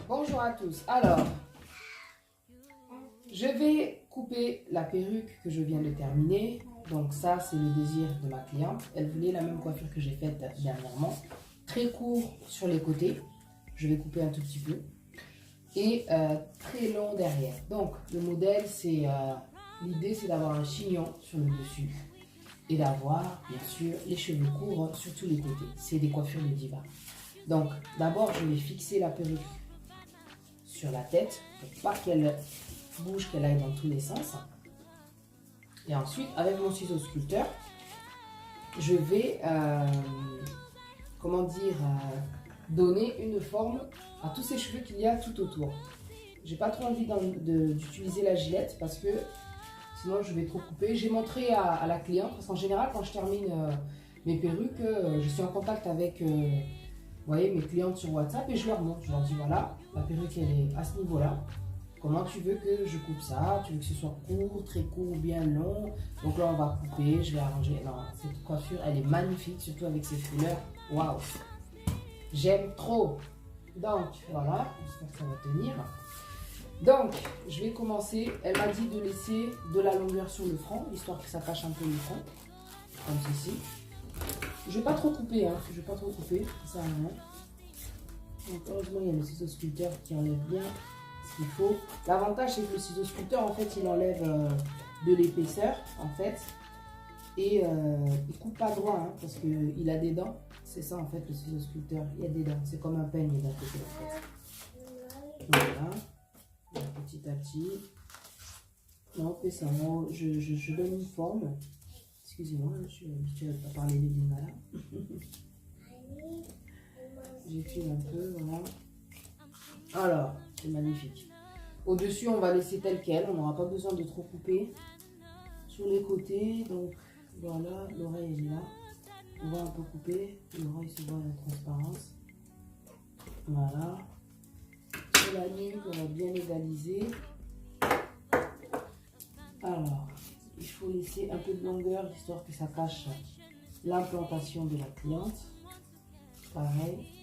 Bonjour à tous. Alors, je vais couper la perruque que je viens de terminer. Donc ça, c'est le désir de ma cliente. Elle voulait la même coiffure que j'ai faite dernièrement. Très court sur les côtés. Je vais couper un tout petit peu. Et très long derrière. Donc, le modèle, c'est... l'idée, c'est d'avoir un chignon sur le dessus. Et d'avoir, bien sûr, les cheveux courts sur tous les côtés. C'est des coiffures de diva. Donc, d'abord, je vais fixer la perruque sur la tête pour pas qu'elle bouge, qu'elle aille dans tous les sens. Et ensuite, avec mon ciseau sculpteur, je vais, donner une forme à tous ces cheveux qu'il y a tout autour. J'ai pas trop envie d'utiliser la gilette parce que sinon je vais trop couper. J'ai montré à la cliente parce qu'en général, quand je termine mes perruques, je suis en contact avec vous voyez, mes clientes sur WhatsApp et je leur montre. Je leur dis voilà, la perruque elle est à ce niveau-là. Comment tu veux que je coupe ça? Tu veux que ce soit court, très court, bien long? Donc là, on va couper, je vais arranger. Non, cette coiffure, elle est magnifique, surtout avec ces couleurs. Waouh! J'aime trop! Donc, voilà, j'espère que ça va tenir. Donc, je vais commencer. Elle m'a dit de laisser de la longueur sur le front, histoire que ça cache un peu le front. Comme ceci. Je vais pas trop couper, hein. Je vais pas trop couper, ça sert à rien. Donc, heureusement, il y a le ciseau sculpteur qui enlève bien ce qu'il faut. L'avantage, c'est que le ciseau sculpteur, en fait, il enlève de l'épaisseur, en fait. Et il coupe pas droit, hein, parce qu'il a des dents. C'est ça, en fait, le ciseau sculpteur. Il y a des dents. C'est comme un peigne d'un côté, en fait. Voilà. Donc, petit à petit. Non, fais ça. Moi, je donne une forme. Excusez-moi, je suis habituée à parler de Lingala. J'étire un peu, voilà. Alors, c'est magnifique. Au-dessus, on va laisser tel quel. On n'aura pas besoin de trop couper. Sur les côtés, donc voilà, l'oreille est là. On va un peu couper. L'oreille se voit la transparence. Voilà. Sur la nuque, on va bien égaliser. Alors, il faut laisser un peu de longueur, histoire que ça cache l'implantation de la cliente. Pareil.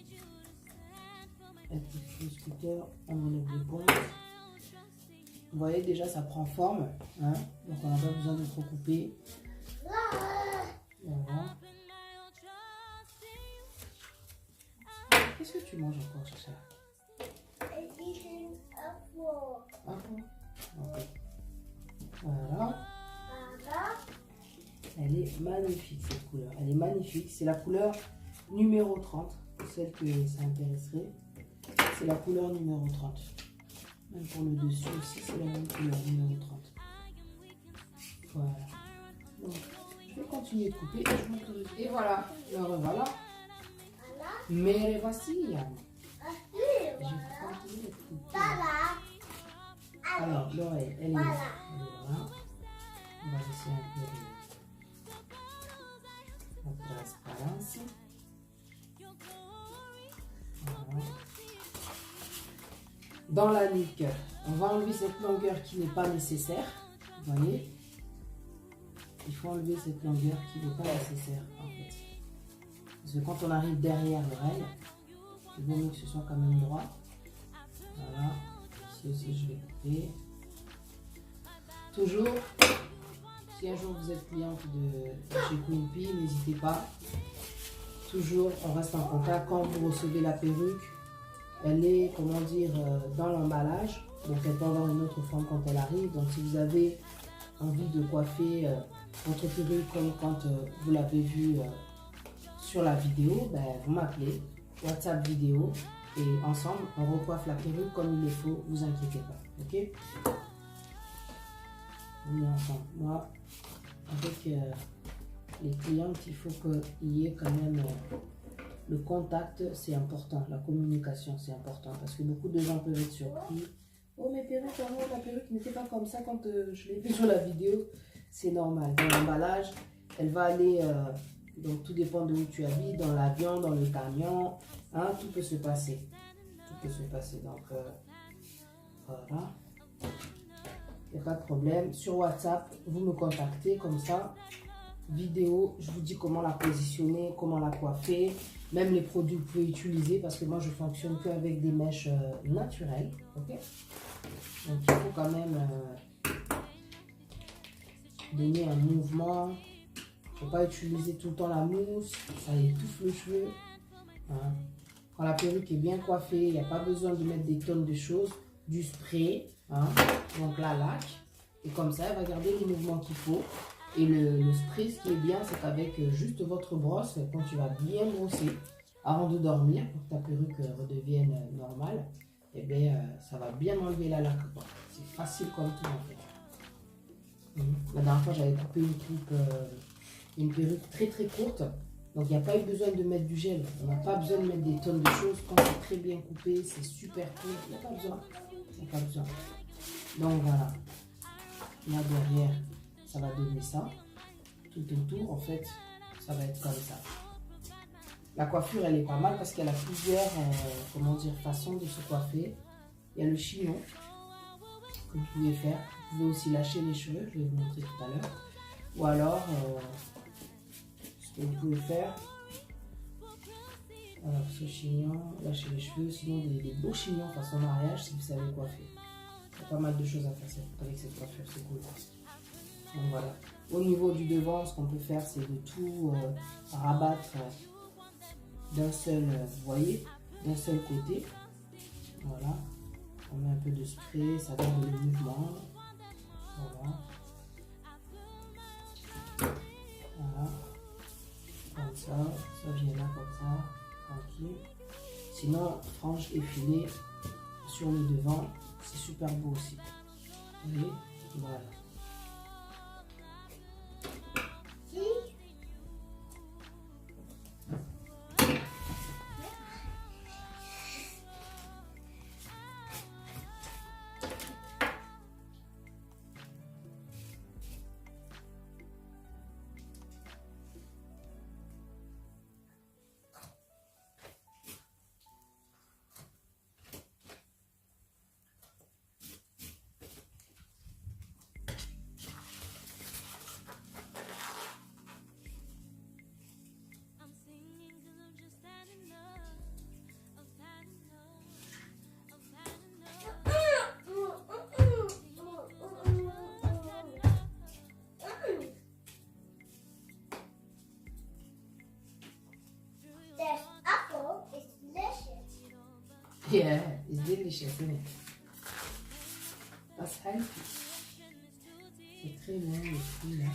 Avec le sculpteur, on enlève les pointes. Vous voyez, déjà, ça prend forme. Hein, donc, on n'a pas besoin de trop couper. Voilà. Qu'est-ce que tu manges encore, Chacha? Ah bon? Ok. Voilà. Elle est magnifique, cette couleur. Elle est magnifique. C'est la couleur numéro 30. Pour celle que ça intéresserait. C'est la couleur numéro 30. Même pour le dessus aussi, c'est la même couleur numéro 30. Voilà. Donc, je vais continuer de couper et je montrerai. Et voilà. Le revoilà. Mais voici. Je vais continuer de couper. Alors, l'oreille, elle est là. On va laisser un peu de transparence. Voilà. Dans la nuque, on va enlever cette longueur qui n'est pas nécessaire. Vous voyez? Il faut enlever cette longueur qui n'est pas nécessaire, en fait. Parce que quand on arrive derrière l'oreille, il vaut mieux que ce soit quand même droit. Voilà. Ici aussi, je vais couper. Toujours, si un jour vous êtes cliente de chez Queen P, n'hésitez pas. Toujours, on reste en contact. Quand vous recevez la perruque, elle est, comment dire, dans l'emballage. Donc, elle peut avoir une autre forme quand elle arrive. Donc, si vous avez envie de coiffer votre perruque comme quand vous l'avez vue sur la vidéo, ben, vous m'appelez, WhatsApp vidéo. Et ensemble, on recoiffe la perruque comme il le faut. Vous inquiétez pas. Ok? Oui, enfin, moi, avec les clientes, il faut qu'il y ait quand même le contact, c'est important. La communication, c'est important. Parce que beaucoup de gens peuvent être surpris. Oh, mes perruques, la perruque n'était pas comme ça quand je l'ai vu sur la vidéo. C'est normal. Dans l'emballage, elle va aller Donc tout dépend de où tu habites, dans l'avion, dans le camion, hein, tout peut se passer. Tout peut se passer, donc voilà. Il n'y a pas de problème. Sur WhatsApp, vous me contactez comme ça. Vidéo, je vous dis comment la positionner, comment la coiffer. Même les produits que vous pouvez utiliser parce que moi je fonctionne qu'avec des mèches naturelles. Ok. Donc il faut quand même donner un mouvement. Il ne faut pas utiliser tout le temps la mousse. Ça étouffe le cheveu. Hein. Quand la perruque est bien coiffée, il n'y a pas besoin de mettre des tonnes de choses. Du spray. Hein. Donc la laque. Et comme ça, elle va garder les mouvements qu'il faut. Et le spray, ce qui est bien, c'est qu'avec juste votre brosse, quand tu vas bien brosser avant de dormir, pour que ta perruque redevienne normale, et bien, ça va bien enlever la laque. C'est facile comme tout en fait. La dernière fois, j'avais coupé une perruque très très courte. Donc, il n'y a pas eu besoin de mettre du gel. On n'a pas besoin de mettre des tonnes de choses. Quand c'est très bien coupé, c'est super court. Il n'y a pas besoin. Il n'y a pas besoin. Donc, voilà. Là, derrière, ça va donner ça. Tout autour, en fait, ça va être comme ça. La coiffure, elle est pas mal parce qu'elle a plusieurs comment dire, façons de se coiffer. Il y a le chignon que vous pouvez faire. Vous pouvez aussi lâcher les cheveux, je vais vous montrer tout à l'heure. Ou alors, ce que vous pouvez faire, alors ce chignon, lâcher les cheveux, sinon des beaux chignons façon mariage si vous savez coiffer. Il y a pas mal de choses à faire avec cette coiffure, c'est cool. Donc voilà. Au niveau du devant, ce qu'on peut faire, c'est de tout rabattre d'un seul, vous voyez, d'un seul côté. Voilà. On met un peu de spray, ça donne le mouvement. Voilà. Voilà. Comme ça vient là comme ça, tranquille. Sinon, frange effilée sur le devant, c'est super beau aussi. Vous voyez? Voilà. Yeah, it's delicious, isn't it? That's healthy. C'est très bon le fruit là.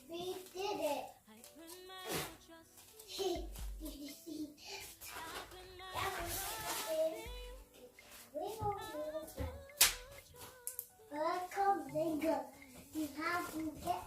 We did it. Did you see? Come, Zinga. You have to get